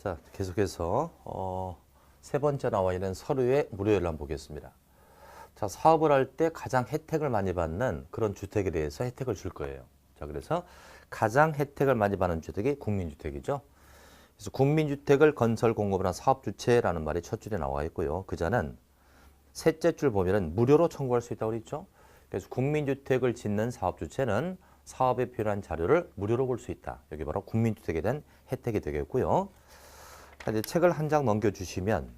자, 계속해서 세 번째 나와 있는 서류의 무료율을 한번 보겠습니다. 자, 사업을 할 때 가장 혜택을 많이 받는 그런 주택에 대해서 혜택을 줄 거예요. 자, 그래서 가장 혜택을 많이 받는 주택이 국민주택이죠. 그래서 국민주택을 건설 공급을 한 사업주체라는 말이 첫 줄에 나와 있고요. 그자는 셋째 줄 보면은 무료로 청구할 수 있다고 그랬죠. 그래서 국민주택을 짓는 사업주체는 사업에 필요한 자료를 무료로 볼 수 있다. 여기 바로 국민주택에 대한 혜택이 되겠고요. 이제 책을 한 장 넘겨주시면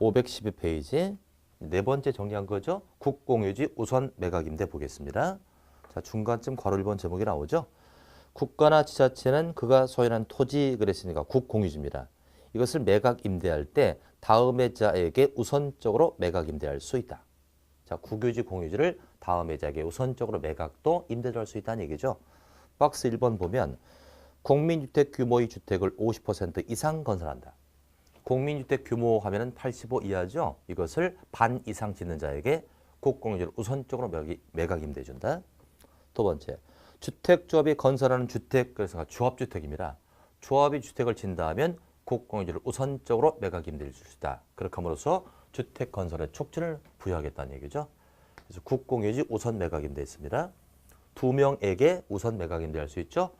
512페이지 네 번째 정리한 거죠. 국공유지 우선 매각임대 보겠습니다. 자, 중간쯤 괄호 1번 제목이 나오죠. 국가나 지자체는 그가 소유한 토지 그랬으니까 국공유지입니다. 이것을 매각 임대할 때 다음의 자에게 우선적으로 매각 임대할 수 있다. 자, 국유지 공유지를 다음의 자에게 우선적으로 매각도 임대를 할 수 있다는 얘기죠. 박스 1번 보면 국민주택 규모의 주택을 50% 이상 건설한다. 국민주택 규모 하면은 85 이하죠. 이것을 반 이상 짓는 자에게 국공유지를 우선적으로 매각 임대해 준다. 두 번째, 주택조합이 건설하는 주택, 그래서 조합주택입니다. 조합이 주택을 짓는다 하면 국공유지를 우선적으로 매각 임대를 줄 수 있다. 그렇게 함으로써 주택 건설에 촉진을 부여하겠다는 얘기죠. 그래서 국공유지 우선 매각 임대 있습니다. 2명에게 우선 매각 임대할 수 있죠.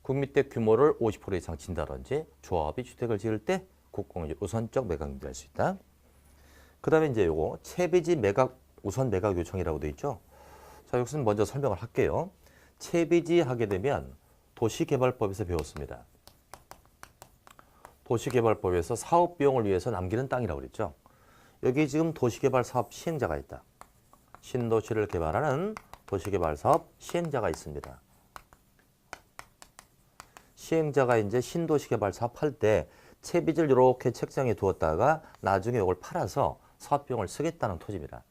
국민주택 규모를 50% 이상 진다든지 조합이 주택을 지을 때 국공유지 우선적 매각 임대할 수 있다. 그 다음에 이제 요거 채비지 매각 우선 매각 요청이라고 되어 있죠. 자, 여기서는 먼저 설명을 할게요. 채비지 하게 되면 도시개발법에서 배웠습니다. 도시개발법에서 사업 비용을 위해서 남기는 땅이라고 그랬죠. 여기 지금 도시개발 사업 시행자가 있다. 신도시를 개발하는 도시개발 사업 시행자가 있습니다. 시행자가 이제 신도시 개발 사업할 때 채빚을 이렇게 책장에 두었다가 나중에 이걸 팔아서 사업비용을 쓰겠다는 토지입니다.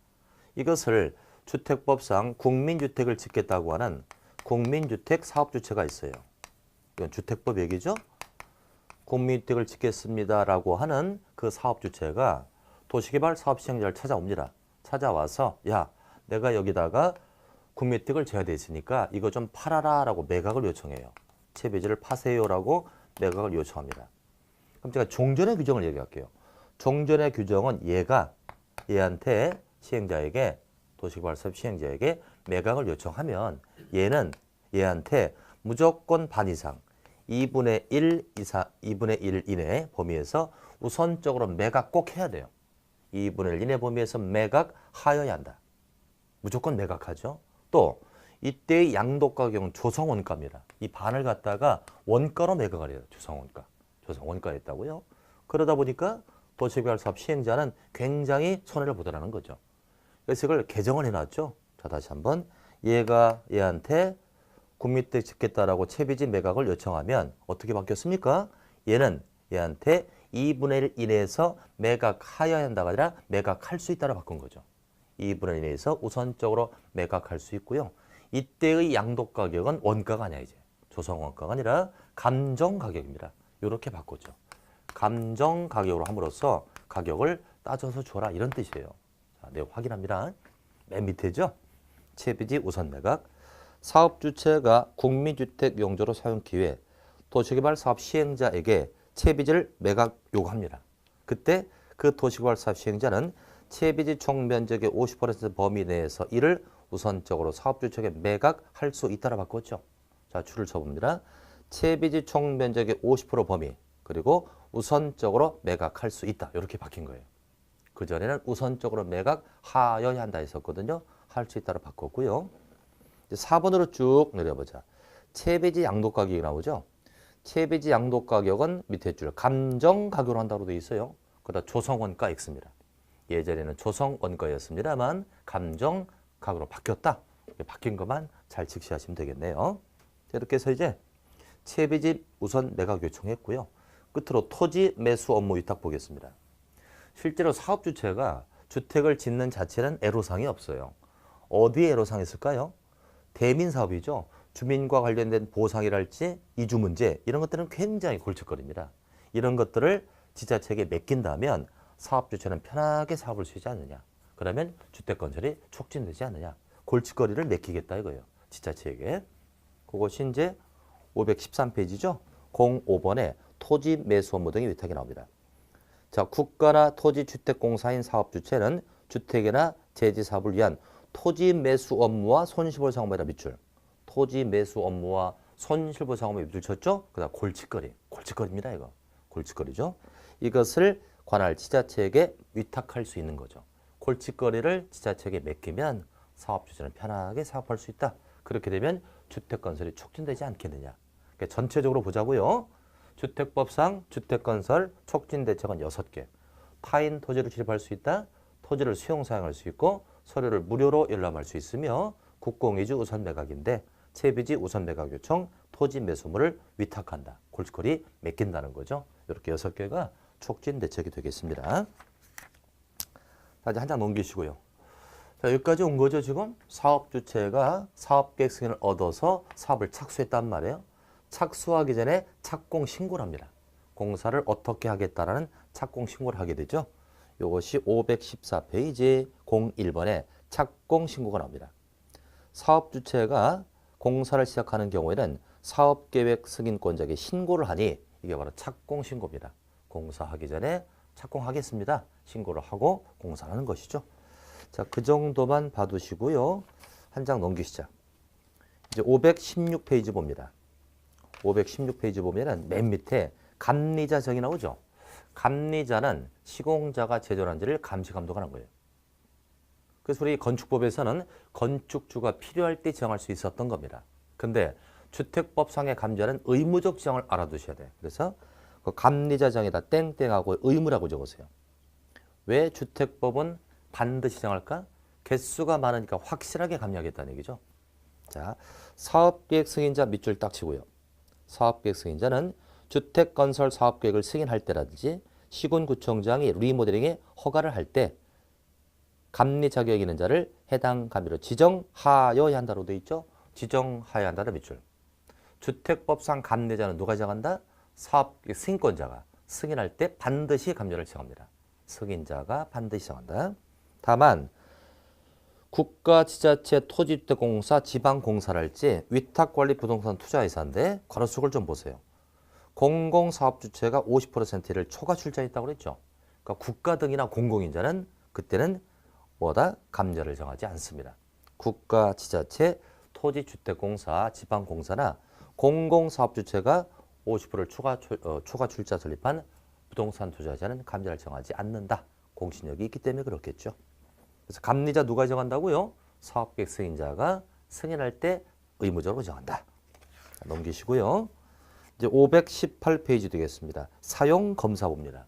이것을 주택법상 국민주택을 짓겠다고 하는 국민주택 사업주체가 있어요. 이건 주택법 얘기죠. 국민주택을 짓겠습니다라고 하는 그 사업주체가 도시개발 사업 시행자를 찾아옵니다. 찾아와서 야, 내가 여기다가 국민주택을 지어야 돼 있으니까 이거 좀 팔아라 라고 매각을 요청해요. 채비지를 파세요라고 매각을 요청합니다. 그럼 제가 종전의 규정을 얘기할게요. 종전의 규정은 얘한테 시행자에게 도시개발 사업 시행자에게 매각을 요청하면 얘한테 무조건 반 이상 2분의 1 이내 범위에서 우선적으로 매각 꼭 해야 돼요. 2분의 1 이내 범위에서 매각하여야 한다. 무조건 매각하죠. 또 이때의 양도가격은 조성원가입니다. 이 반을 갖다가 원가로 매각을 해요. 조성원가. 조성원가였다고요. 그러다 보니까 도시개발 사업 시행자는 굉장히 손해를 보더라는 거죠. 그래서 이걸 개정을 해놨죠. 자, 다시 한번 얘한테 국민주택 짓겠다라고 채비지 매각을 요청하면 어떻게 바뀌었습니까? 얘한테 2분의 1 이내에서 매각하여야 한다가 아니라 매각할 수 있다로 바꾼 거죠. 2분의 1 이내에서 우선적으로 매각할 수 있고요. 이때의 양도가격은 원가가 아니야 이제. 조성원가가 아니라 감정가격입니다. 이렇게 바꿨죠. 감정가격으로 함으로써 가격을 따져서 줘라 이런 뜻이에요. 자, 내용 확인합니다. 맨 밑에죠. 채비지 우선 매각. 사업주체가 국민주택 용도로 사용 기회 도시개발 사업 시행자에게 채비지를 매각 요구합니다. 그때 그 도시개발 사업 시행자는 채비지 총 면적의 50% 범위 내에서 이를 우선적으로 사업주체에게 매각할 수 있다라 바꿨죠. 자, 줄을 쳐봅니다. 채비지 총 면적의 50% 범위 그리고 우선적으로 매각할 수 있다. 이렇게 바뀐 거예요. 그전에는 우선적으로 매각하여야 한다 했었거든요. 할 수 있다로 바꿨고요. 이제 4번으로 쭉 내려보자. 채비지 양도가격이 나오죠. 채비지 양도가격은 밑에 줄 감정가격으로 한다고 되어 있어요. 그러다 조성원가 X입니다. 예전에는 조성원가였습니다만 감정가격으로 바뀌었다. 바뀐 것만 잘 직시하시면 되겠네요. 이렇게 해서 이제 채비지 우선 매각 요청했고요. 끝으로 토지 매수 업무 위탁 보겠습니다. 실제로 사업주체가 주택을 짓는 자체는 애로사항이 없어요. 어디에 애로사항이 있을까요? 대민사업이죠. 주민과 관련된 보상이랄지 이주 문제 이런 것들은 굉장히 골칫거리입니다. 이런 것들을 지자체에게 맡긴다면 사업주체는 편하게 사업을 수행하지 않느냐. 그러면 주택 건설이 촉진되지 않느냐. 골칫거리를 맡기겠다 이거예요. 지자체에게. 그것이 이제 513페이지죠. 05번에 토지 매수 업무 등의 위탁이 나옵니다. 자, 국가나 토지주택공사인 사업주체는 주택이나 제지사업을 위한 토지 매수 업무와 손실보상업무에다 밑줄. 토지 매수 업무와 손실보상업무에 밑줄 쳤죠? 그다음 골칫거리. 골칫거리입니다, 이거. 골칫거리죠. 이것을 관할 지자체에게 위탁할 수 있는 거죠. 골칫거리를 지자체에게 맡기면 사업주체는 편하게 사업할 수 있다. 그렇게 되면 주택건설이 촉진되지 않겠느냐. 그러니까 전체적으로 보자고요. 주택법상 주택건설 촉진 대책은 6개. 타인 토지를 출입할 수 있다. 토지를 수용 사용할 수 있고 서류를 무료로 열람할 수 있으며 국공유지 우선 매각인데 채비지 우선 매각 요청, 토지 매수물을 위탁한다. 골칫거리 맡긴다는 거죠. 이렇게 6개가 촉진 대책이 되겠습니다. 자, 이제 한 장 넘기시고요. 자, 여기까지 온 거죠, 지금? 사업 주체가 사업계획 승인을 얻어서 사업을 착수했단 말이에요. 착수하기 전에 착공 신고를 합니다. 공사를 어떻게 하겠다라는 착공 신고를 하게 되죠. 이것이 514페이지 01번에 착공 신고가 나옵니다. 사업 주체가 공사를 시작하는 경우에는 사업계획 승인권자에게 신고를 하니 이게 바로 착공 신고입니다. 공사하기 전에 착공하겠습니다. 신고를 하고 공사를 하는 것이죠. 자, 그 정도만 봐두시고요. 한 장 넘기시죠. 이제 516페이지 봅니다. 516페이지 보면은 맨 밑에 감리자 정의 나오죠. 감리자는 시공자가 제조한지를 감시 감독하는 거예요. 그래서 우리 건축법에서는 건축주가 필요할 때 지정할 수 있었던 겁니다. 근데 주택법상의 감리자는 의무적 지정을 알아두셔야 돼요. 그래서 그 감리자 정의다 땡땡하고 의무라고 적으세요. 왜 주택법은 반드시 정할까? 개수가 많으니까 확실하게 감리하겠다는 얘기죠. 자, 사업계획 승인자 밑줄 딱 치고요. 사업계획 승인자는 주택건설 사업계획을 승인할 때라든지 시군구청장이 리모델링에 허가를 할 때 감리 자격이 있는 자를 해당 감리로 지정하여야 한다로 되어 있죠. 지정하여야 한다는 밑줄. 주택법상 감리자는 누가 정한다? 사업계획 승인권자가 승인할 때 반드시 감리를 정합니다. 승인자가 반드시 정한다. 다만 국가, 지자체, 토지주택공사, 지방공사를 할지 위탁관리 부동산 투자회사인데 괄호속을 좀 보세요. 공공사업주체가 50%를 초과 출자했다고 그랬죠. 그러니까 국가 등이나 공공인자는 그때는 뭐다? 감리자를 정하지 않습니다. 국가, 지자체, 토지주택공사, 지방공사나 공공사업주체가 50%를 초과 출자 설립한 부동산 투자자는 감리자를 정하지 않는다. 공신력이 있기 때문에 그렇겠죠. 그래서 감리자 누가 정한다고요? 사업계획 승인자가 승인할 때 의무적으로 정한다. 자, 넘기시고요. 이제 518페이지 되겠습니다. 사용검사 봅니다.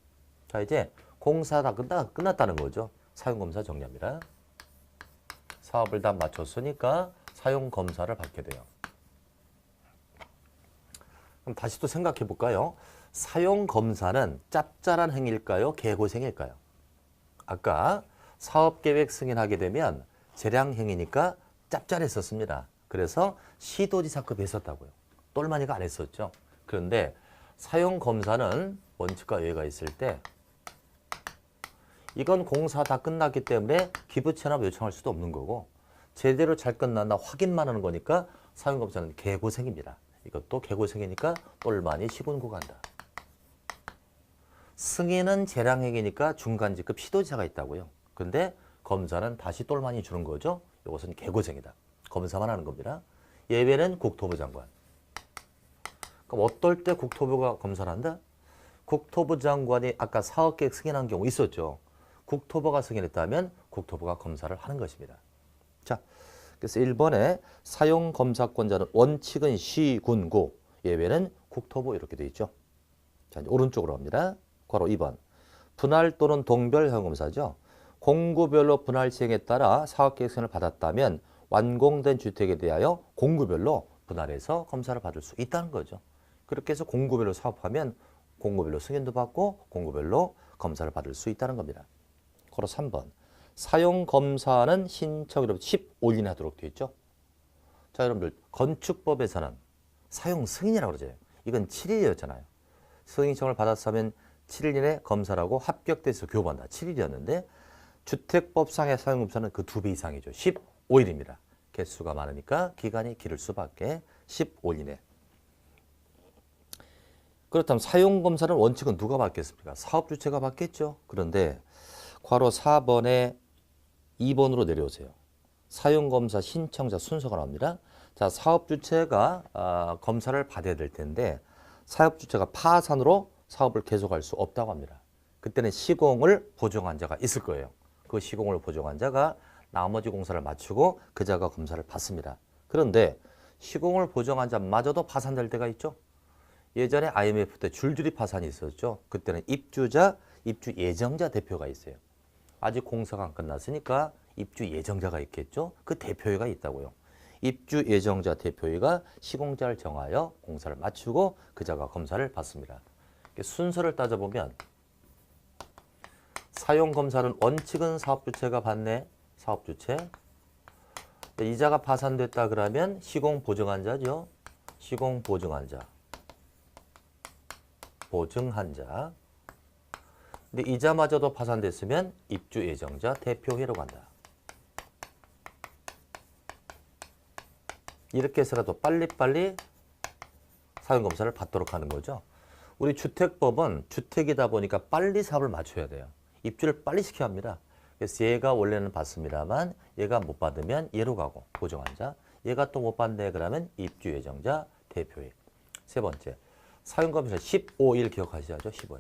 자, 이제 공사 다 끝났다는 거죠. 사용검사 정리합니다. 사업을 다 마쳤으니까 사용검사를 받게 돼요. 그럼 다시 또 생각해 볼까요? 사용검사는 짭짤한 행위일까요? 개고생일까요? 아까 사업계획 승인하게 되면 재량행위니까 짭짤했었습니다. 그래서 시도지사급 했었다고요. 똘마니가 안 했었죠. 그런데 사용검사는 원칙과 예외가 있을 때 이건 공사 다 끝났기 때문에 기부채납 요청할 수도 없는 거고 제대로 잘 끝났나 확인만 하는 거니까 사용검사는 개고생입니다. 이것도 개고생이니까 똘마니 시군구 간다. 승인은 재량행위니까 중간직급 시도지사가 있다고요. 근데 검사는 다시 똘마니 주는 거죠. 이것은 개고생이다. 검사만 하는 겁니다. 예외는 국토부 장관. 그럼 어떨 때 국토부가 검사를 한다? 국토부 장관이 아까 사업계획 승인한 경우 있었죠. 국토부가 승인했다면 국토부가 검사를 하는 것입니다. 자, 그래서 1번에 사용검사권자는 원칙은 시군구, 예외는 국토부 이렇게 돼 있죠. 자, 이제 오른쪽으로 갑니다. 괄호 2번. 분할 또는 동별 사용검사죠. 공구별로 분할 시행에 따라 사업계획 승인을 받았다면 완공된 주택에 대하여 공구별로 분할해서 검사를 받을 수 있다는 거죠. 그렇게 해서 공구별로 사업하면 공구별로 승인도 받고 공구별로 검사를 받을 수 있다는 겁니다. 괄호 3번. 사용검사는 신청일로부터 15일이나 하도록 되어 있죠. 자, 여러분들 건축법에서는 사용 승인이라고 그러죠. 이건 7일이었잖아요. 승인청을 받았으면 7일 이내 검사라고 합격돼서 교부한다. 7일이었는데 주택법상의 사용검사는 그 2배 이상이죠. 15일입니다. 개수가 많으니까 기간이 길을 수밖에 15일 이내. 그렇다면 사용검사는 원칙은 누가 받겠습니까? 사업주체가 받겠죠. 그런데 괄호 4번에 2번으로 내려오세요. 사용검사 신청자 순서가 나옵니다. 자, 사업주체가 검사를 받아야 될 텐데 사업주체가 파산으로 사업을 계속할 수 없다고 합니다. 그때는 시공을 보증한 자가 있을 거예요. 그 시공을 보증한 자가 나머지 공사를 마치고 그 자가 검사를 받습니다. 그런데 시공을 보증한 자마저도 파산될 때가 있죠. 예전에 IMF 때 줄줄이 파산이 있었죠. 그때는 입주자, 입주 예정자 대표가 있어요. 아직 공사가 안 끝났으니까 입주 예정자가 있겠죠. 그 대표회가 있다고요. 입주 예정자 대표회가 시공자를 정하여 공사를 마치고 그자가 검사를 받습니다. 순서를 따져보면 사용검사는 원칙은 사업주체가 받네. 사업주체. 이자가 파산됐다 그러면 시공보증한 자죠. 시공보증한 자. 보증한 자. 근데 이자마저도 파산됐으면 입주 예정자 대표회로 간다. 이렇게 해서라도 빨리빨리 사용검사를 받도록 하는 거죠. 우리 주택법은 주택이다 보니까 빨리 사업을 맞춰야 돼요. 입주를 빨리 시켜야 합니다. 그래서 얘가 원래는 받습니다만 얘가 못 받으면 얘로 가고 보증한 자. 얘가 또 못 받네 그러면 입주 예정자 대표회. 세 번째, 사용검사 15일 기억하셔야죠. 15일.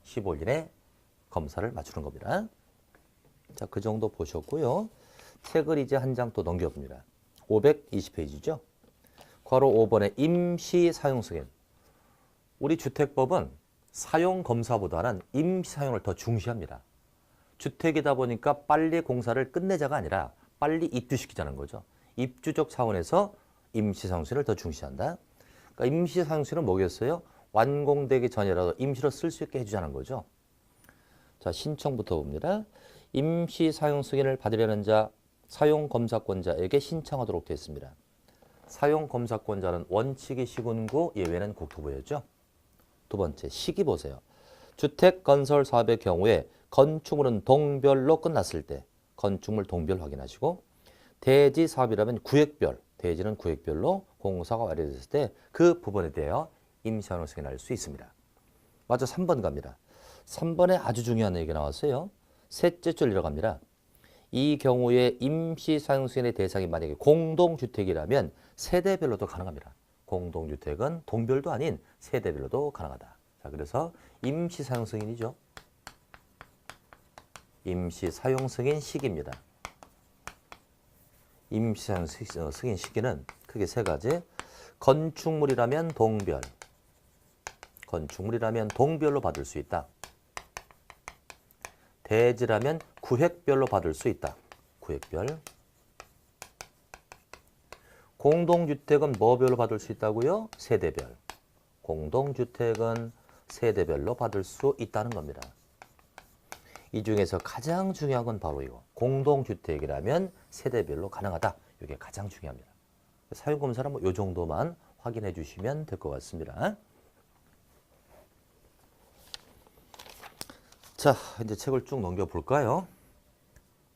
15일에 검사를 맞추는 겁니다. 자, 그 정도 보셨고요. 책을 이제 한 장 또 넘겨봅니다. 520페이지죠. 괄호 5번에 임시 사용 승인. 우리 주택법은 사용 검사보다는 임시 사용을 더 중시합니다. 주택이다 보니까 빨리 공사를 끝내자가 아니라 빨리 입주시키자는 거죠. 입주적 차원에서 임시 사용 승인을 더 중시한다. 그러니까 임시 사용 승인은 뭐겠어요? 완공되기 전이라도 임시로 쓸 수 있게 해주자는 거죠. 자, 신청부터 봅니다. 임시 사용 승인을 받으려는 자, 사용 검사권자에게 신청하도록 되어 있습니다. 사용 검사권자는 원칙이 시군구, 예외는 국토부였죠. 두 번째, 시기 보세요. 주택 건설 사업의 경우에 건축물은 동별로 끝났을 때 건축물 동별 확인하시고, 대지 사업이라면 구획별, 대지는 구획별로 공사가 완료됐을 때 그 부분에 대하여 임시사용 승인할 수 있습니다. 맞아, 3번 갑니다. 3번에 아주 중요한 얘기가 나왔어요. 셋째 줄 들어갑니다. 이 경우에 임시 사용 승인의 대상이 만약에 공동주택이라면 세대별로도 가능합니다. 공동주택은 동별도 아닌 세대별로도 가능하다. 자, 그래서 임시 사용 승인이죠. 임시 사용 승인 시기입니다. 임시 사용 승인 시기는 크게 세 가지. 건축물이라면 동별. 건축물이라면 동별로 받을 수 있다. 대지라면 구획별로 받을 수 있다. 구획별. 공동주택은 뭐별로 받을 수 있다고요? 세대별. 공동주택은 세대별로 받을 수 있다는 겁니다. 이 중에서 가장 중요한 건 바로 이거. 공동주택이라면 세대별로 가능하다. 이게 가장 중요합니다. 사용검사는 뭐 이 정도만 확인해 주시면 될 것 같습니다. 자, 이제 책을 쭉 넘겨볼까요?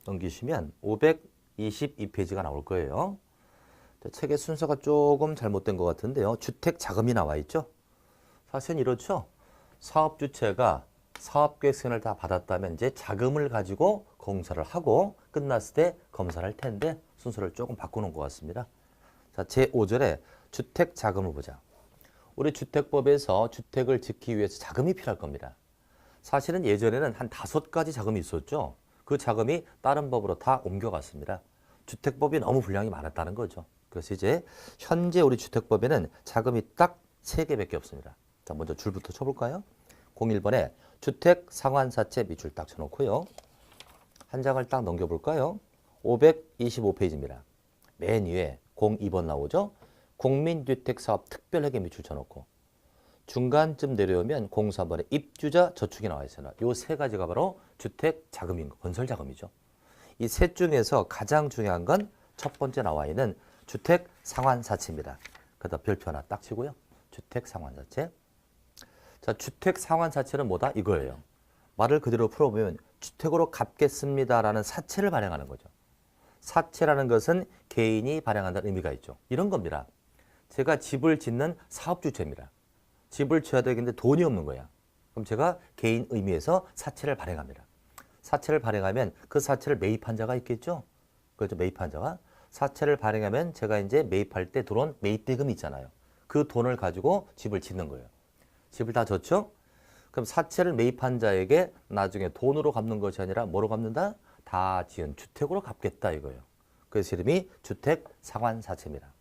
넘기시면 522페이지가 나올 거예요. 자, 책의 순서가 조금 잘못된 것 같은데요. 주택 자금이 나와 있죠? 사실은 이렇죠. 사업주체가 사업계획 승인을 다 받았다면 이제 자금을 가지고 공사를 하고 끝났을 때 검사를 할 텐데 순서를 조금 바꾸는 것 같습니다. 자, 제5절에 주택 자금을 보자. 우리 주택법에서 주택을 짓기 위해서 자금이 필요할 겁니다. 사실은 예전에는 한 5가지 자금이 있었죠. 그 자금이 다른 법으로 다 옮겨갔습니다. 주택법이 너무 분량이 많았다는 거죠. 그래서 이제 현재 우리 주택법에는 자금이 딱 3개밖에 없습니다. 자, 먼저 줄부터 쳐볼까요? 01번에 주택 상환사채 밑줄 딱 쳐놓고요. 한 장을 딱 넘겨볼까요? 525페이지입니다. 맨 위에 02번 나오죠? 국민주택사업 특별회계 밑줄 쳐놓고 중간쯤 내려오면 03번에 입주자 저축이 나와 있어요. 이 세 가지가 바로 주택 자금인 거, 건설 자금이죠. 이 셋 중에서 가장 중요한 건 첫 번째 나와 있는 주택 상환사채입니다. 그다 별표 하나 딱 치고요. 주택 상환사채. 자, 주택 상환사채는 뭐다? 이거예요. 말을 그대로 풀어보면 주택으로 갚겠습니다라는 사채를 발행하는 거죠. 사채라는 것은 개인이 발행한다는 의미가 있죠. 이런 겁니다. 제가 집을 짓는 사업주체입니다. 집을 지어야 되겠는데 돈이 없는 거야. 그럼 제가 개인 의미에서 사채를 발행합니다. 사채를 발행하면 그 사채를 매입한 자가 있겠죠? 그렇죠. 매입한 자가. 사채를 발행하면 제가 이제 매입할 때 들어온 매입대금이 있잖아요. 그 돈을 가지고 집을 짓는 거예요. 집을 다 졌죠? 그럼 사채를 매입한 자에게 나중에 돈으로 갚는 것이 아니라 뭐로 갚는다? 다 지은 주택으로 갚겠다 이거예요. 그래서 이름이 주택상환사채입니다.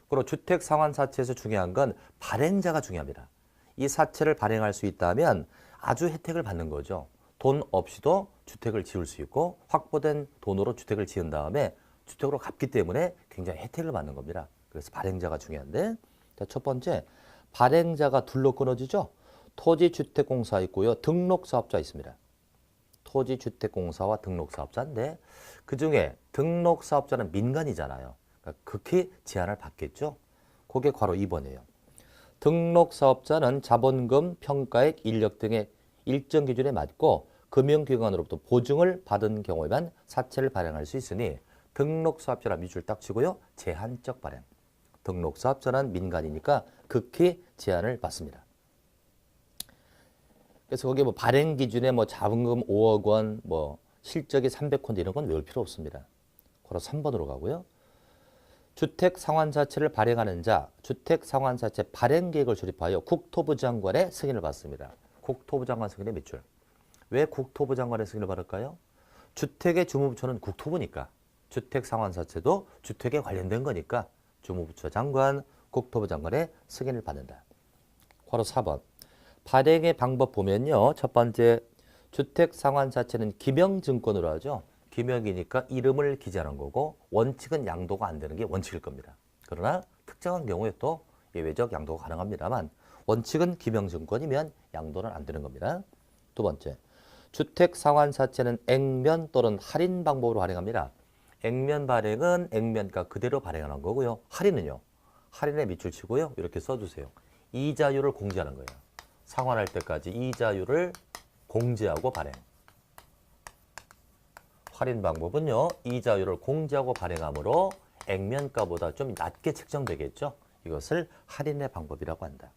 그리고 주택상환사채에서 중요한 건 발행자가 중요합니다. 이 사채를 발행할 수 있다면 아주 혜택을 받는 거죠. 돈 없이도 주택을 지을 수 있고 확보된 돈으로 주택을 지은 다음에 주택으로 갚기 때문에 굉장히 혜택을 받는 겁니다. 그래서 발행자가 중요한데, 자, 첫 번째 발행자가 둘로 끊어지죠. 토지주택공사 있고요. 등록사업자 있습니다. 토지주택공사와 등록사업자인데 그중에 등록사업자는 민간이잖아요. 그러니까 극히 제한을 받겠죠. 그게 바로 2번이에요. 등록사업자는 자본금, 평가액, 인력 등의 일정 기준에 맞고 금융기관으로부터 보증을 받은 경우에만 사채를 발행할 수 있으니 등록사업자라 밑줄 딱 치고요. 제한적 발행. 등록사업자는 민간이니까 극히 제한을 받습니다. 그래서 거기에 뭐 발행 기준에 뭐 자본금 5억 원, 뭐 실적이 300건 이런 건 외울 필요 없습니다. 그럼 3번으로 가고요. 주택상환사채를 발행하는 자, 주택상환사채 발행 계획을 수립하여 국토부 장관의 승인을 받습니다. 국토부 장관 승인의 밑줄. 왜 국토부 장관의 승인을 받을까요? 주택의 주무부처는 국토부니까. 주택상환사채도 주택에 관련된 거니까 주무부처 장관, 국토부 장관의 승인을 받는다. 바로 4번. 발행의 방법 보면요. 첫 번째, 주택상환사채는 기명증권으로 하죠. 기명이니까 이름을 기재하는 거고 원칙은 양도가 안 되는 게 원칙일 겁니다. 그러나 특정한 경우에 또 예외적 양도가 가능합니다만 원칙은 기명증권이면 양도는 안 되는 겁니다. 두 번째, 주택상환사채는 액면 또는 할인 방법으로 발행합니다. 액면 발행은 액면가 그대로 발행하는 거고요. 할인은요. 할인에 밑줄 치고요. 이렇게 써주세요. 이자율을 공제하는 거예요. 상환할 때까지 이자율을 공제하고 발행. 할인 방법은요. 이자율을 공제하고 발행하므로 액면가보다 좀 낮게 책정되겠죠. 이것을 할인의 방법이라고 한다.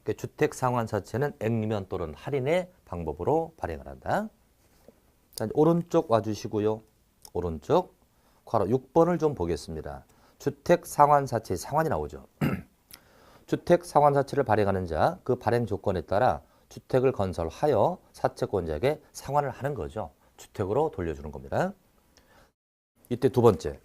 그러니까 주택상환사채는 액면 또는 할인의 방법으로 발행을 한다. 자, 오른쪽 와주시고요. 오른쪽 괄호 6번을 좀 보겠습니다. 주택상환사채 상환이 나오죠. 주택상환사채를 발행하는 자, 그 발행 조건에 따라 주택을 건설하여 사채권자에게 상환을 하는 거죠. 주택으로 돌려주는 겁니다. 이때 두 번째,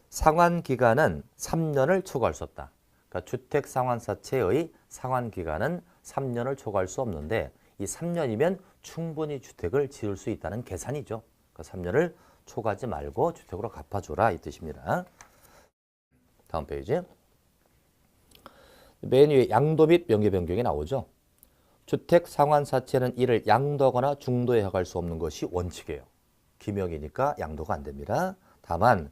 상환기간은 3년을 초과할 수 없다. 그러니까 주택상환사채의 상환기간은 3년을 초과할 수 없는데 이 3년이면 충분히 주택을 지을 수 있다는 계산이죠. 그러니까 3년을 초과하지 말고 주택으로 갚아줘라 이 뜻입니다. 다음 페이지. 맨 위에 양도 및 명의 변경이 나오죠. 주택상환사채는 이를 양도하거나 중도에 허가할 수 없는 것이 원칙이에요. 기명이니까 양도가 안 됩니다. 다만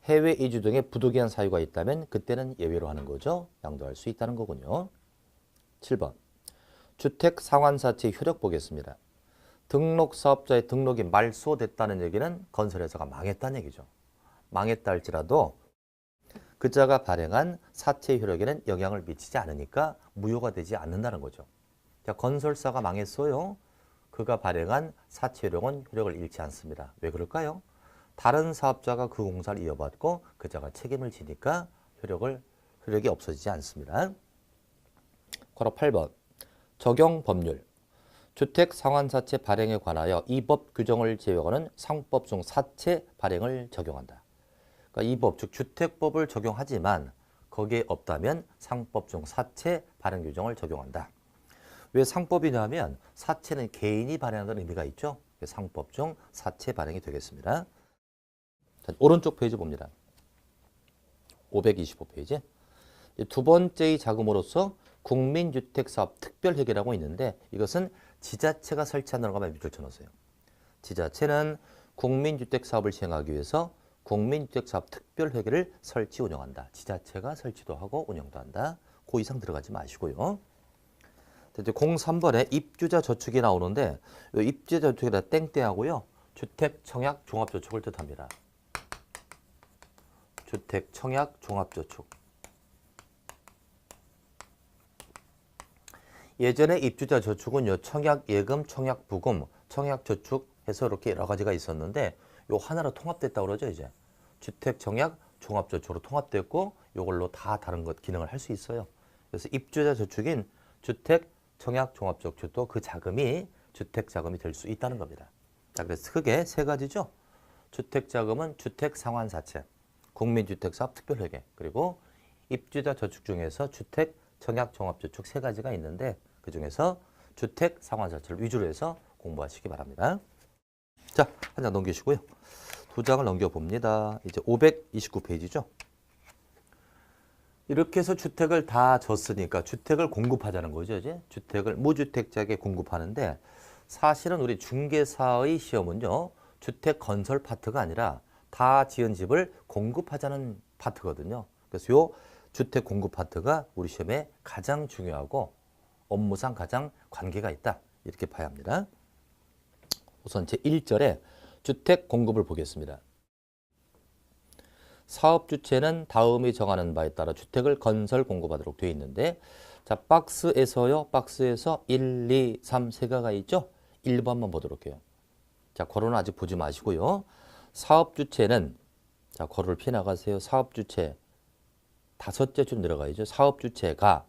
해외 이주 등의 부득이한 사유가 있다면 그때는 예외로 하는 거죠. 양도할 수 있다는 거군요. 7번. 주택상환사채 효력 보겠습니다. 등록사업자의 등록이 말소됐다는 얘기는 건설회사가 망했다는 얘기죠. 망했다 할지라도 그자가 발행한 사채 효력에는 영향을 미치지 않으니까 무효가 되지 않는다는 거죠. 자, 건설사가 망했어요. 그가 발행한 사채 효력은 효력을 잃지 않습니다. 왜 그럴까요? 다른 사업자가 그 공사를 이어받고 그자가 책임을 지니까 효력이 없어지지 않습니다. 괄호 8번. 적용 법률. 주택상환사채 발행에 관하여 이 법 규정을 제외하고는 상법 중 사채 발행을 적용한다. 그러니까 이 법, 즉 주택법을 적용하지만 거기에 없다면 상법 중 사채 발행 규정을 적용한다. 왜 상법이냐면 사채는 개인이 발행하는 의미가 있죠. 상법 중 사채 발행이 되겠습니다. 자, 오른쪽 페이지 봅니다. 525페이지. 두 번째의 자금으로서 국민주택사업 특별회계라고 있는데 이것은 지자체가 설치한다는 것만 밑줄 쳐놓으세요. 지자체는 국민주택사업을 시행하기 위해서 국민주택사업 특별회계를 설치 운영한다. 지자체가 설치도 하고 운영도 한다. 그 이상 들어가지 마시고요. 03번에 입주자 저축이 나오는데 이 입주자 저축에다 땡땡하고요. 주택청약 종합저축을 뜻합니다. 주택청약 종합저축. 예전에 입주자 저축은요, 청약예금, 청약부금, 청약저축 해서 이렇게 여러 가지가 있었는데 요 하나로 통합됐다고 그러죠, 이제. 주택, 청약, 종합저축으로 통합됐고 요걸로 다 다른 것 기능을 할 수 있어요. 그래서 입주자 저축인 주택, 청약, 종합저축도 그 자금이 주택 자금이 될 수 있다는 겁니다. 자, 그래서 크게 세 가지죠. 주택 자금은 주택 상환사채, 국민주택사업 특별회계, 그리고 입주자 저축 중에서 주택, 청약, 종합저축 세 가지가 있는데 그 중에서 주택 상환사채를 위주로 해서 공부하시기 바랍니다. 자, 한 장 넘기시고요. 두 장을 넘겨봅니다. 이제 529페이지죠. 이렇게 해서 주택을 다 줬으니까 주택을 공급하자는 거죠. 이제 주택을 무주택자에게 공급하는데 사실은 우리 중개사의 시험은요. 주택 건설 파트가 아니라 다 지은 집을 공급하자는 파트거든요. 그래서 요 주택 공급 파트가 우리 시험에 가장 중요하고 업무상 가장 관계가 있다. 이렇게 봐야 합니다. 우선 제1절에 주택 공급을 보겠습니다. 사업 주체는 다음이 정하는 바에 따라 주택을 건설 공급하도록 되어 있는데 자, 박스에서요. 박스에서 1, 2, 3 세 개가 있죠. 1번만 보도록 해요. 자, 괄호는 아직 보지 마시고요. 사업 주체는 자, 괄호를 피해 나가세요. 사업 주체 다섯째 줄 내려가야죠. 사업 주체가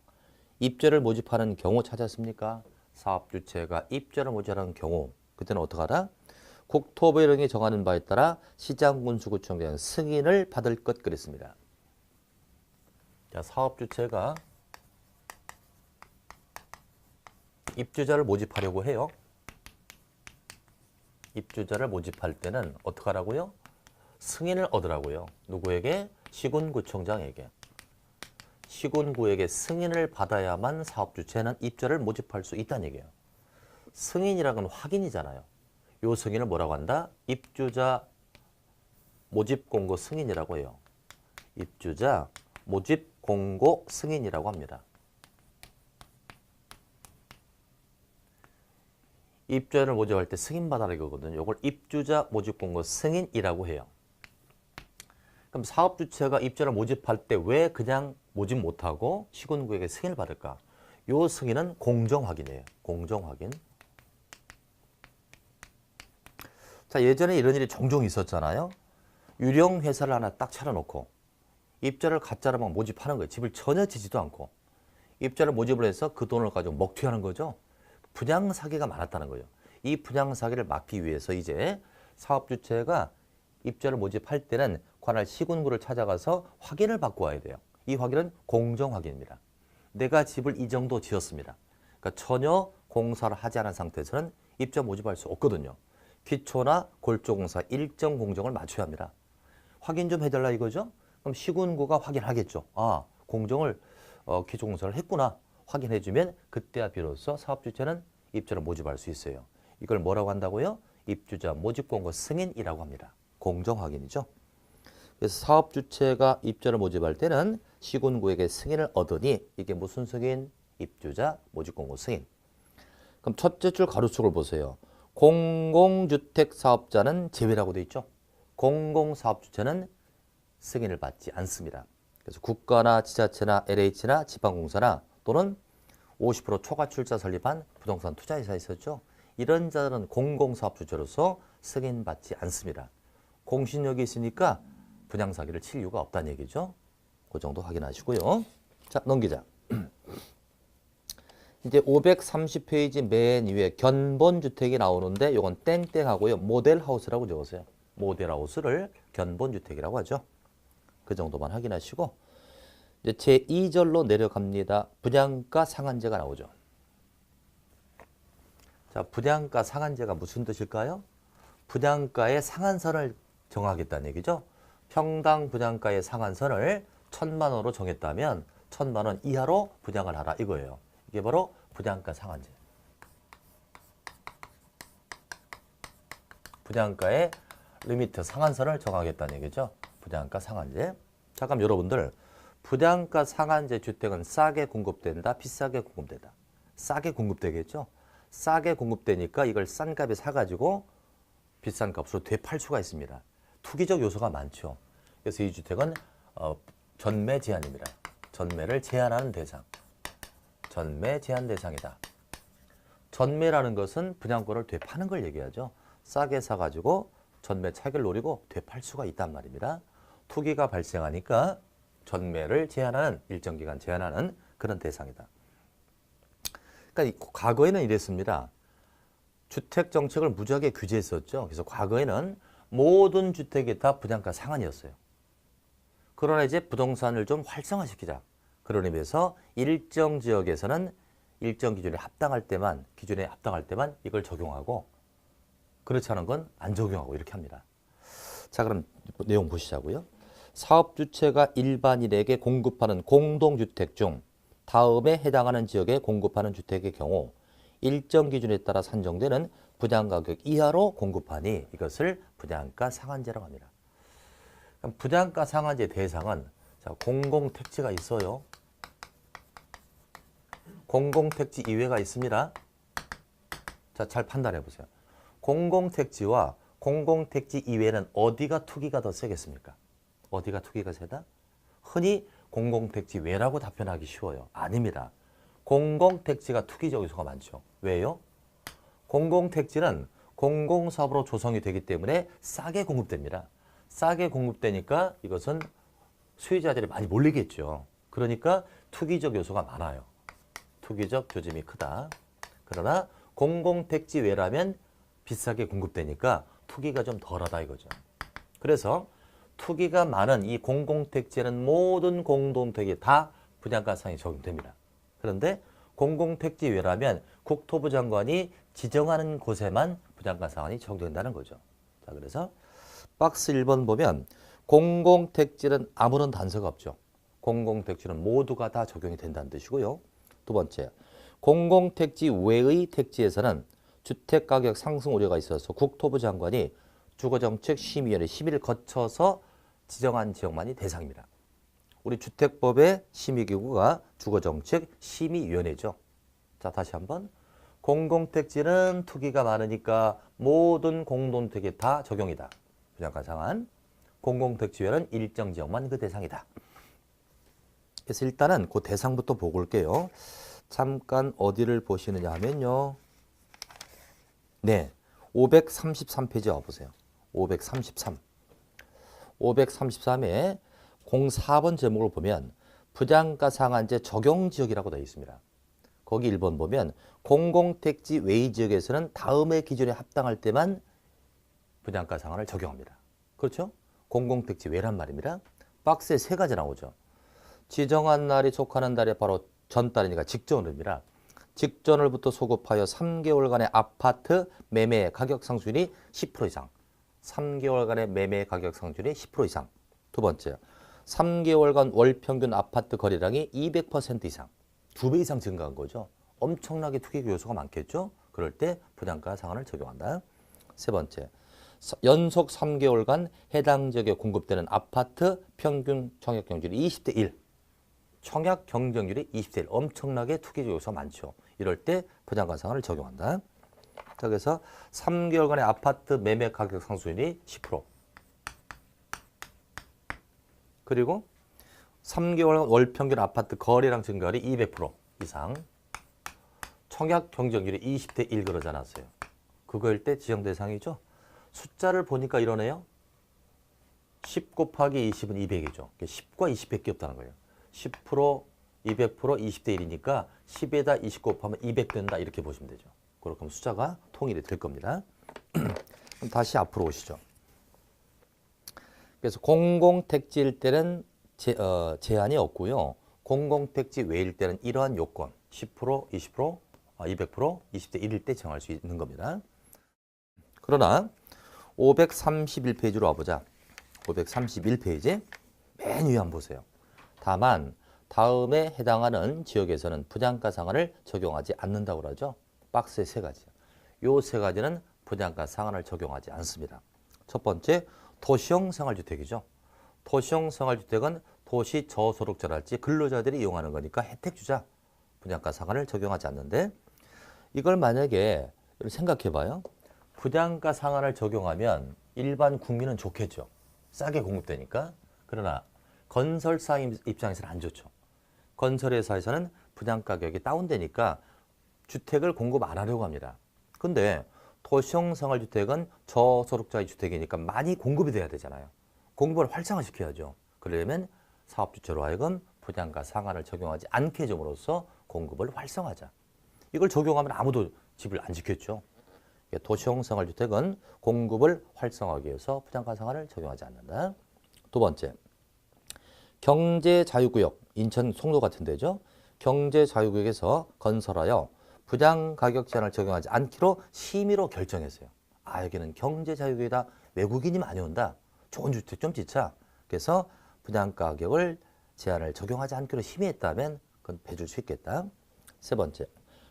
입주를 모집하는 경우 찾았습니까? 사업 주체가 입주를 모집하는 경우 그때는 어떻게 하라? 국토부령이 정하는 바에 따라 시장군수구청장 승인을 받을 것 그랬습니다. 자, 사업 주체가 입주자를 모집하려고 해요. 입주자를 모집할 때는 어떻게 하라고요? 승인을 얻으라고요. 누구에게? 시군구청장에게. 시군구에게 승인을 받아야만 사업 주체는 입주자를 모집할 수 있다는 얘기예요. 승인이라는 건 확인이잖아요. 요 승인을 뭐라고 한다? 입주자 모집 공고 승인이라고 해요. 입주자 모집 공고 승인이라고 합니다. 입주자를 모집할 때 승인받아라 이거거든요. 이걸 입주자 모집 공고 승인이라고 해요. 그럼 사업 주체가 입주자를 모집할 때 왜 그냥 모집 못하고 시군구에게 승인을 받을까? 요 승인은 공정 확인이에요. 공정 확인. 자, 예전에 이런 일이 종종 있었잖아요. 유령 회사를 하나 딱 차려놓고 입주자를 가짜로 막 모집하는 거예요. 집을 전혀 지지도 않고 입주자를 모집을 해서 그 돈을 가지고 먹튀하는 거죠. 분양 사기가 많았다는 거예요. 이 분양 사기를 막기 위해서 이제 사업 주체가 입주자를 모집할 때는 관할 시군구를 찾아가서 확인을 받고 와야 돼요. 이 확인은 공정 확인입니다. 내가 집을 이 정도 지었습니다. 그러니까 전혀 공사를 하지 않은 상태에서는 입주자 모집할 수 없거든요. 기초나 골조공사 일정 공정을 맞춰야 합니다. 확인 좀 해달라 이거죠? 그럼 시군구가 확인하겠죠. 아, 공정을 기초공사를 했구나. 확인해주면 그때야 비로소 사업주체는 입주자를 모집할 수 있어요. 이걸 뭐라고 한다고요? 입주자 모집공고 승인이라고 합니다. 공정 확인이죠. 그래서 사업주체가 입주자를 모집할 때는 시군구에게 승인을 얻으니 이게 무슨 승인? 입주자 모집공고 승인. 그럼 첫째 줄 가로축을 보세요. 공공주택 사업자는 제외라고 되어 있죠. 공공사업주체는 승인을 받지 않습니다. 그래서 국가나 지자체나 LH나 지방공사나 또는 50% 초과출자 설립한 부동산 투자회사 있었죠. 이런 자들은 공공사업주체로서 승인받지 않습니다. 공신력이 있으니까 분양사기를 칠 이유가 없다는 얘기죠. 그 정도 확인하시고요. 자, 넘기자. 이제 530페이지 맨 위에 견본주택이 나오는데 이건 땡땡하고요. 모델하우스라고 적으세요. 모델하우스를 견본주택이라고 하죠. 그 정도만 확인하시고 이제 제2절로 내려갑니다. 분양가 상한제가 나오죠. 자, 분양가 상한제가 무슨 뜻일까요? 분양가의 상한선을 정하겠다는 얘기죠. 평당 분양가의 상한선을 1,000만 원으로 정했다면 1,000만 원 이하로 분양을 하라 이거예요. 이게 바로 분양가 상한제. 분양가의 리미트 상한선을 정하겠다는 얘기죠. 분양가 상한제. 자, 그럼 여러분들 분양가 상한제 주택은 싸게 공급된다, 비싸게 공급된다. 싸게 공급되겠죠. 싸게 공급되니까 이걸 싼 값에 사가지고 비싼 값으로 되팔 수가 있습니다. 투기적 요소가 많죠. 그래서 이 주택은 전매 제한입니다. 전매를 제한하는 대상. 전매 제한 대상이다. 전매라는 것은 분양권을 되파는 걸 얘기하죠. 싸게 사가지고 전매 차익을 노리고 되팔 수가 있단 말입니다. 투기가 발생하니까 전매를 제한하는 일정 기간 제한하는 그런 대상이다. 그러니까 과거에는 이랬습니다. 주택 정책을 무지하게 규제했었죠. 그래서 과거에는 모든 주택이 다 분양가 상한이었어요. 그러나 이제 부동산을 좀 활성화시키자. 그런 의미에서 일정 지역에서는 일정 기준에 합당할 때만 이걸 적용하고 그렇지 않은 건 안 적용하고 이렇게 합니다. 자, 그럼 내용 보시자고요. 사업주체가 일반인에게 공급하는 공동주택 중 다음에 해당하는 지역에 공급하는 주택의 경우 일정 기준에 따라 산정되는 분양가격 이하로 공급하니 이것을 분양가 상한제라고 합니다. 그럼 분양가 상한제 대상은 자, 공공택지가 있어요. 공공택지 이외가 있습니다. 자, 잘 판단해 보세요. 공공택지와 공공택지 이외에는 어디가 투기가 더 세겠습니까? 어디가 투기가 세다? 흔히 공공택지 외라고 답변하기 쉬워요. 아닙니다. 공공택지가 투기적 요소가 많죠. 왜요? 공공택지는 공공사업으로 조성이 되기 때문에 싸게 공급됩니다. 싸게 공급되니까 이것은 수요자들이 많이 몰리겠죠. 그러니까 투기적 요소가 많아요. 투기적 조짐이 크다. 그러나 공공택지 외라면 비싸게 공급되니까 투기가 좀 덜하다 이거죠. 그래서 투기가 많은 이 공공택지에는 모든 공동택이 다 분양가 상한이 적용됩니다. 그런데 공공택지 외라면 국토부 장관이 지정하는 곳에만 분양가 상한이 적용된다는 거죠. 자, 그래서 박스 1번 보면 공공택지는 아무런 단서가 없죠. 공공택지는 모두가 다 적용이 된다는 뜻이고요. 두 번째, 공공택지 외의 택지에서는 주택가격 상승 우려가 있어서 국토부 장관이 주거정책심의위원회 심의를 거쳐서 지정한 지역만이 대상입니다. 우리 주택법의 심의기구가 주거정책심의위원회죠. 자, 다시 한번. 공공택지는 투기가 많으니까 모든 공동택이 다 적용이다. 분양가 상한. 공공택지 외에는 일정 지역만 그 대상이다. 그래서 일단은 그 대상부터 보고 올게요. 잠깐 어디를 보시느냐 하면요. 네, 533페이지 와보세요. 533. 533에 04번 제목을 보면 분양가 상한제 적용 지역이라고 되어 있습니다. 거기 1번 보면 공공택지 외의 지역에서는 다음의 기준에 합당할 때만 분양가 상한을 적용합니다. 그렇죠? 공공택지 외란 말입니다. 박스에 세 가지 나오죠. 지정한 날이 속하는 달에 바로 전달이니까 직전월입니다. 직전월부터 소급하여 3개월간의 아파트 매매 가격 상승률이 10% 이상. 3개월간의 매매 가격 상승률이 10% 이상. 두 번째, 3개월간 월 평균 아파트 거래량이 200% 이상. 2배 이상 증가한 거죠. 엄청나게 투기 요소가 많겠죠. 그럴 때 분양가 상한을 적용한다. 세 번째, 연속 3개월간 해당 지역에 공급되는 아파트 평균 청약 경쟁률이 20대 1. 청약 경쟁률이 20대 1. 엄청나게 투기적 요소가 많죠. 이럴 때 분양가 상한을 적용한다. 자, 그래서 3개월간의 아파트 매매 가격 상승률이 10%. 그리고 3개월 월 평균 아파트 거래량 증가율이 200% 이상. 청약 경쟁률이 20대 1 그러지 않았어요. 그거일 때 지정 대상이죠. 숫자를 보니까 이러네요. 10 곱하기 20은 200이죠. 10과 20밖에 없다는 거예요. 10%, 200%, 20대 1이니까 10에다 20 곱하면 200 된다 이렇게 보시면 되죠. 그렇게 하면 숫자가 통일이 될 겁니다. 그럼 다시 앞으로 오시죠. 그래서 공공택지일 때는 제한이 없고요. 공공택지 외일 때는 이러한 요건 10%, 20%, 200%, 20대 1일 때 정할 수 있는 겁니다. 그러나 531페이지로 와보자. 531페이지 맨 위에 한번 보세요. 다만 다음에 해당하는 지역에서는 분양가 상한을 적용하지 않는다고 그러죠. 박스에 세 가지. 요 세 가지는 분양가 상한을 적용하지 않습니다. 첫 번째, 도시형 생활주택이죠. 도시형 생활주택은 도시 저소득자랄지 근로자들이 이용하는 거니까 혜택 주자. 분양가 상한을 적용하지 않는데 이걸 만약에 생각해봐요. 분양가 상한을 적용하면 일반 국민은 좋겠죠. 싸게 공급되니까. 그러나 건설사 입장에서는 안 좋죠. 건설회사에서는 분양가격이 다운되니까 주택을 공급 안 하려고 합니다. 근데 도시형생활주택은 저소득자의 주택이니까 많이 공급이 돼야 되잖아요. 공급을 활성화시켜야죠. 그러려면 사업주체로 하여금 분양가 상한을 적용하지 않게 해줌으로써 공급을 활성화하자. 이걸 적용하면 아무도 집을 안 지켰죠. 도시형생활주택은 공급을 활성화하기 위해서 분양가 상한을 적용하지 않는다. 두 번째, 경제자유구역, 인천 송도 같은 데죠. 경제자유구역에서 건설하여 분양가격 제한을 적용하지 않기로 심의로 결정했어요. 여기는 경제자유구역이다. 외국인이 많이 온다. 좋은 주택 좀 짓자. 그래서 분양가격을 제한을 적용하지 않기로 심의했다면 그건 배줄 수 있겠다. 세 번째,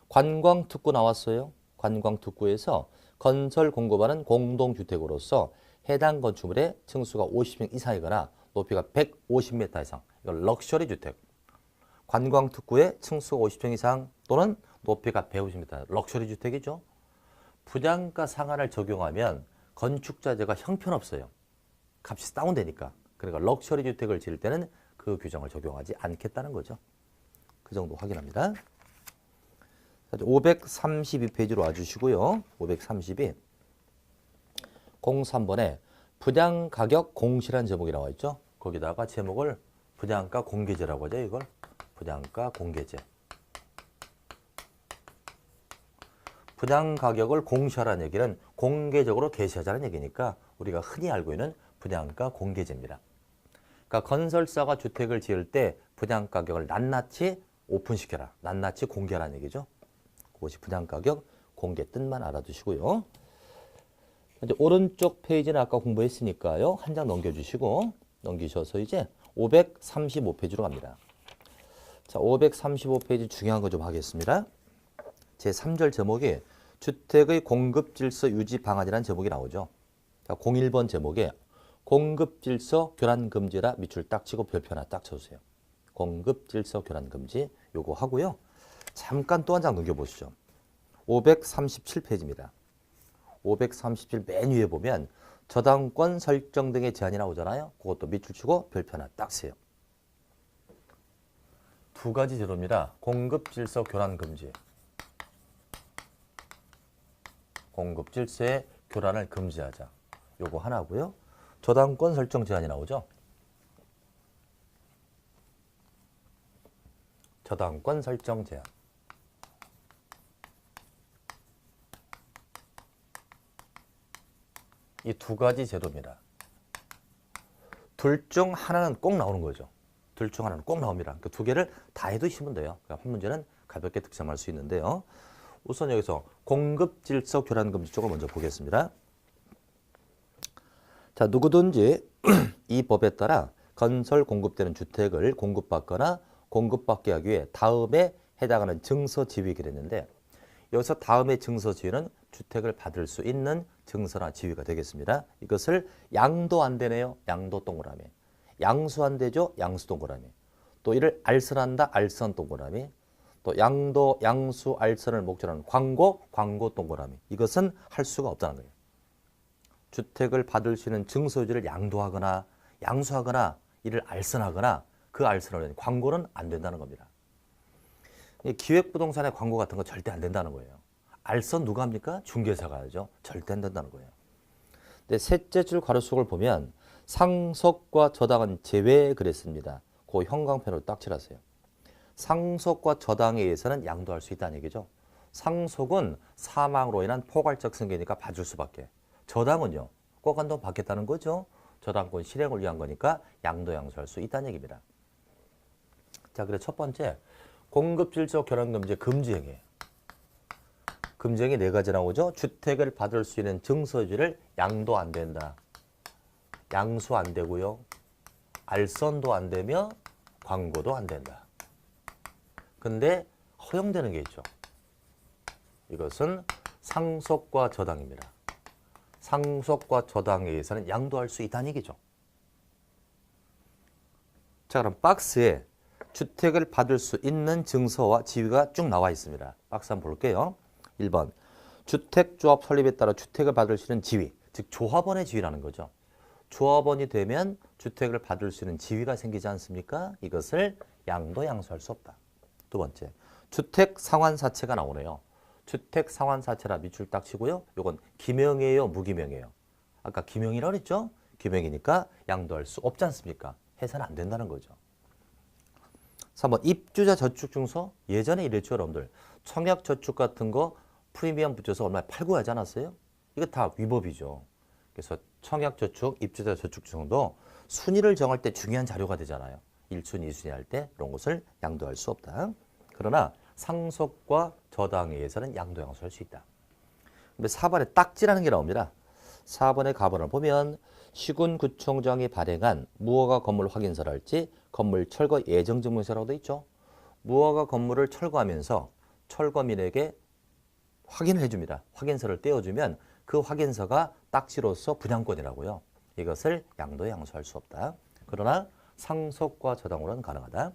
관광특구 나왔어요. 관광특구에서 건설 공급하는 공동주택으로서 해당 건축물의 층수가 50평 이상이거나 높이가 150m 이상, 이걸 럭셔리 주택. 관광특구의 층수가 50평 이상 또는 높이가 150m, 럭셔리 주택이죠. 분양가 상한을 적용하면 건축자재가 형편없어요. 값이 다운되니까. 그러니까 럭셔리 주택을 지을 때는 그 규정을 적용하지 않겠다는 거죠. 그 정도 확인합니다. 532페이지로 와주시고요. 532. 03번에 분양가격 공시라는 제목이 나와 있죠. 거기다가 제목을 분양가 공개제라고 하죠. 이걸 분양가 공개제. 분양가격을 공시하라는 얘기는 공개적으로 게시하자는 얘기니까 우리가 흔히 알고 있는 분양가 공개제입니다. 그러니까 건설사가 주택을 지을 때 분양가격을 낱낱이 오픈시켜라. 낱낱이 공개하라는 얘기죠. 그것이 분양가격 공개 뜻만 알아두시고요. 이제 오른쪽 페이지는 아까 공부했으니까요. 한 장 넘겨주시고 넘기셔서 이제 535페이지로 갑니다. 자, 535페이지 중요한 거 좀 하겠습니다. 제3절 제목이 주택의 공급질서 유지 방안이라는 제목이 나오죠. 자, 01번 제목에 공급질서 교란금지라 밑줄 딱 치고 별표 하나 딱 쳐주세요. 공급질서 교란금지 요거 하고요. 잠깐 또 한 장 넘겨보시죠. 537페이지입니다. 537 맨 위에 보면 저당권 설정 등의 제한이 나오잖아요. 그것도 밑줄 치고 별표 하나 딱 세요. 두 가지 제도입니다. 공급질서 교란금지. 공급질서의 교란을 금지하자. 요거 하나고요. 저당권 설정 제한이 나오죠. 저당권 설정 제한. 이 두 가지 제도입니다. 둘 중 하나는 꼭 나오는 거죠. 둘 중 하나는 꼭 나옵니다. 그 두 개를 다 해두시면 돼요. 그러니까 한 문제는 가볍게 득점할 수 있는데요. 우선 여기서 공급질서 교란금지 쪽을 먼저 보겠습니다. 자, 누구든지 이 법에 따라 건설 공급되는 주택을 공급받거나 공급받게 하기 위해 다음에 해당하는 증서 지위가 됐는데 여기서 다음의 증서 지위는 주택을 받을 수 있는 증서나 지위가 되겠습니다. 이것을 양도 안 되네요. 양도 동그라미. 양수 안 되죠. 양수 동그라미. 또 이를 알선한다. 알선 동그라미. 또 양도, 양수, 알선을 목적으로 하는 광고, 광고 동그라미. 이것은 할 수가 없다는 거예요. 주택을 받을 수 있는 증서지를 양도하거나 양수하거나 이를 알선하거나 그 알선을 하는 광고는 안 된다는 겁니다. 기획부동산의 광고 같은 거 절대 안 된다는 거예요. 알선 누가 합니까? 중개사가 하죠. 절대 안 된다는 거예요. 근데 셋째 줄 가로 속을 보면 상속과 저당은 제외 그랬습니다. 그 형광펜으로 딱 칠하세요. 상속과 저당에 의해서는 양도할 수 있다는 얘기죠. 상속은 사망으로 인한 포괄적 승계니까 봐줄 수밖에. 저당은요. 꼭 한 돈 받겠다는 거죠. 저당권 실행을 위한 거니까 양도 양수할 수 있다는 얘기입니다. 자, 그래서 첫 번째 공급질서 교란금지 금지행위. 금지행위 네 가지 나오죠. 주택을 받을 수 있는 증서지를 양도 안 된다. 양수 안 되고요. 알선도 안 되며 광고도 안 된다. 근데 허용되는 게 있죠. 이것은 상속과 저당입니다. 상속과 저당에 의해서는 양도할 수 있다는 얘기죠. 자, 그럼 박스에 주택을 받을 수 있는 증서와 지위가 쭉 나와 있습니다. 박스 한번 볼게요. 1번 주택조합 설립에 따라 주택을 받을 수 있는 지위, 즉 조합원의 지위라는 거죠. 조합원이 되면 주택을 받을 수 있는 지위가 생기지 않습니까? 이것을 양도 양수할 수 없다. 두 번째, 주택 상환사채가 나오네요. 주택 상환사채라 밑줄 딱 치고요. 요건 기명이에요, 무기명이에요? 아까 기명이라고 그랬죠? 기명이니까 양도할 수 없지 않습니까? 해서는 안 된다는 거죠. 3번 입주자 저축증서. 예전에 이랬죠, 여러분들. 청약저축 같은 거 프리미엄 붙여서 얼마에 팔고 하지 않았어요? 이거 다 위법이죠. 그래서 청약저축, 입주자 저축증서도 순위를 정할 때 중요한 자료가 되잖아요. 1순위, 2순위 할 때 그런 것을 양도할 수 없다. 그러나 상속과 저당에 의해서는 양도 양수할 수 있다. 근데 4번에 딱지라는 게 나옵니다. 4번의 가번을 보면 시군구청장이 발행한 무허가 건물 확인서랄지 건물 철거 예정증명서라고 돼 있죠. 무허가 건물을 철거하면서 철거민에게 확인을 해줍니다. 확인서를 떼어주면 그 확인서가 딱지로서 분양권이라고요. 이것을 양도에 양수할 수 없다. 그러나 상속과 저당으로는 가능하다.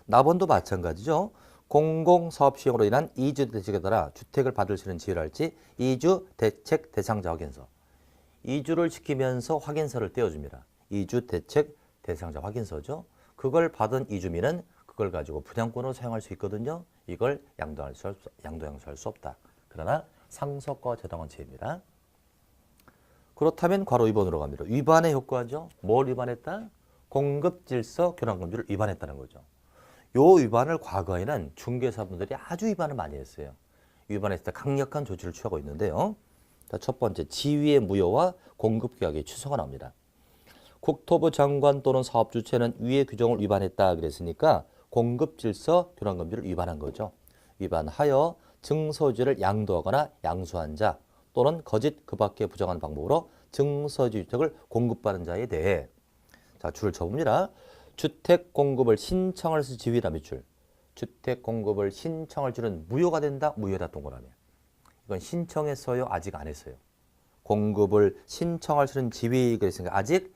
납원도 마찬가지죠. 공공사업시행으로 인한 이주대책에 따라 주택을 받을 수 있는 지위랄지 이주대책 대상자 확인서. 이주를 시키면서 확인서를 떼어줍니다. 이주대책 대상자 확인서죠. 그걸 받은 이주민은 그걸 가지고 분양권으로 사용할 수 있거든요. 이걸 양도 양수할 수 없다. 그러나 상속과 저당은 제입니다. 그렇다면 괄호 2번으로 갑니다. 위반의 효과죠. 뭘 위반했다? 공급질서 교란금지를 위반했다는 거죠. 요 위반을 과거에는 중개사분들이 아주 위반을 많이 했어요. 위반했을 때 강력한 조치를 취하고 있는데요. 자, 첫 번째, 지위의 무효와 공급계약의 취소가 나옵니다. 국토부 장관 또는 사업주체는 위의 규정을 위반했다 그랬으니까 공급질서 교란금지를 위반한 거죠. 위반하여 증서주를 양도하거나 양수한 자 또는 거짓 그 밖에 부정한 방법으로 증서지 주택을 공급받은 자에 대해 자 줄을 쳐봅니다. 주택 공급을 신청할 수 지위라 밑줄. 주택 공급을 신청할 줄은 무효가 된다. 무효다 동그라미. 이건 신청했어요. 아직 안 했어요. 공급을 신청할 수 있는 지위 그랬으니까 아직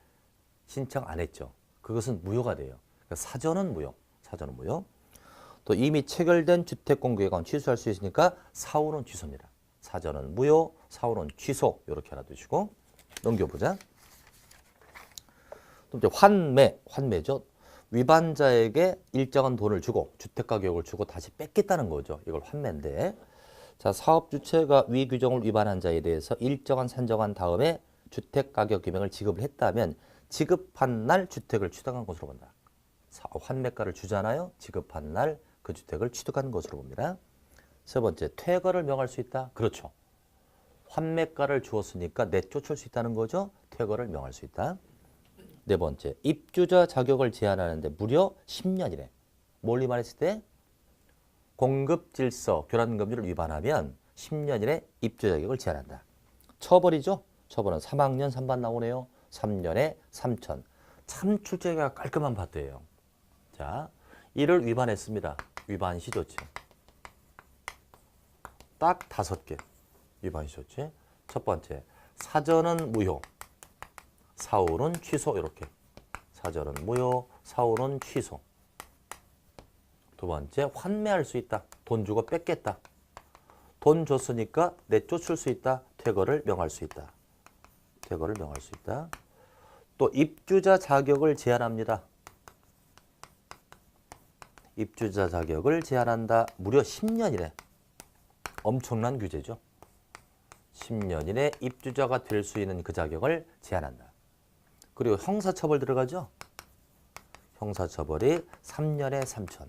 신청 안 했죠. 그것은 무효가 돼요. 그러니까 사전은 무효. 사전은 무효. 또 이미 체결된 주택 공급계획은 취소할 수 있으니까 사후는 취소입니다. 사전은 무효, 사후는 취소. 이렇게 하나 두시고 넘겨보자. 또 이제 환매죠. 위반자에게 일정한 돈을 주고 주택가격을 주고 다시 뺏겠다는 거죠. 이걸 환매인데. 자, 사업 주체가 위 규정을 위반한 자에 대해서 일정한 산정한 다음에 주택가격 금액을 지급을 했다면 지급한 날 주택을 취득한 것으로 본다. 환매가를 주잖아요. 지급한 날 그 주택을 취득한 것으로 봅니다. 세 번째, 퇴거를 명할 수 있다. 그렇죠. 환매가를 주었으니까 내쫓을 수 있다는 거죠. 퇴거를 명할 수 있다. 네 번째, 입주자 자격을 제한하는데 무려 10년이래. 뭘 위반했을 때? 공급질서 교란금지를 위반하면 10년 이내 입주 자격을 제한한다. 처벌이죠. 처벌은 3학년 3반 나오네요. 3년에 3천. 참 출제가 깔끔한 파트예요. 자, 이를 위반했습니다. 위반 시조치. 딱 5개. 위반 시조치. 첫 번째, 사전은 무효. 사후는 취소. 이렇게. 사전은 무효. 사후는 취소. 두 번째, 환매할 수 있다. 돈 주고 뺏겠다. 돈 줬으니까 내쫓을 수 있다. 퇴거를 명할 수 있다. 퇴거를 명할 수 있다. 또 입주자 자격을 제한합니다. 입주자 자격을 제한한다. 무려 10년이래. 엄청난 규제죠. 10년 이내 입주자가 될 수 있는 그 자격을 제한한다. 그리고 형사처벌 들어가죠. 형사처벌이 3년에 3천.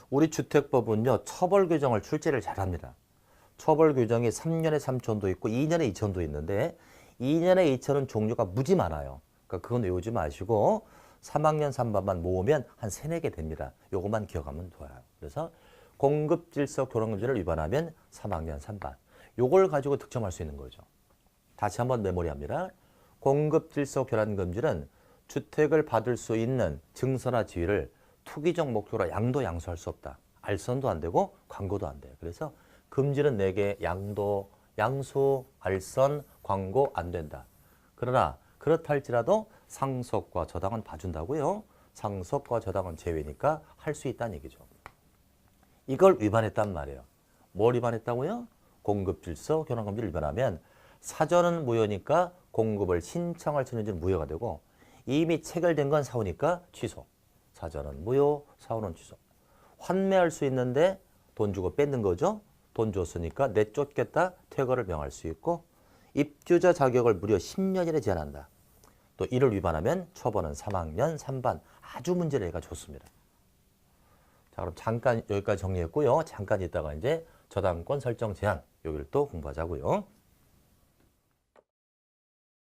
우리 주택법은요. 처벌 규정을 출제를 잘합니다. 처벌 규정이 3년에 3천도 있고 2년에 2천도 있는데 2년에 2천은 종류가 무지 많아요. 그러니까 그건 외우지 마시고 3학년 3반만 모으면 한 3, 4개 됩니다. 요것만 기억하면 좋아요. 그래서 공급질서 교란금지를 위반하면 3학년 3반. 요걸 가지고 득점할 수 있는 거죠. 다시 한번 메모리합니다. 공급질서 교란금지는 주택을 받을 수 있는 증서나 지위를 투기적 목표로 양도 양수할 수 없다. 알선도 안 되고 광고도 안 돼요. 그래서 금지는 4개, 양도, 양수, 알선, 광고 안 된다. 그러나 그렇다 할지라도 상속과 저당은 봐준다고요. 상속과 저당은 제외니까 할 수 있다는 얘기죠. 이걸 위반했단 말이에요. 뭘 위반했다고요? 공급질서 교란금지를 위반하면 사전은 무효니까 공급을 신청할 수 있는 무효가 되고 이미 체결된 건 사후니까 취소. 사전은 무효, 사후는 취소. 환매할 수 있는데 돈 주고 뺏는 거죠. 돈 줬으니까 내쫓겠다, 퇴거를 명할 수 있고 입주자 자격을 무려 10년이나 제한한다. 또 이를 위반하면 처벌은 3학년 3반. 아주 문제례가 좋습니다. 자, 그럼 잠깐 여기까지 정리했고요. 잠깐 있다가 이제 저당권 설정 제한 여기를 또 공부하자고요.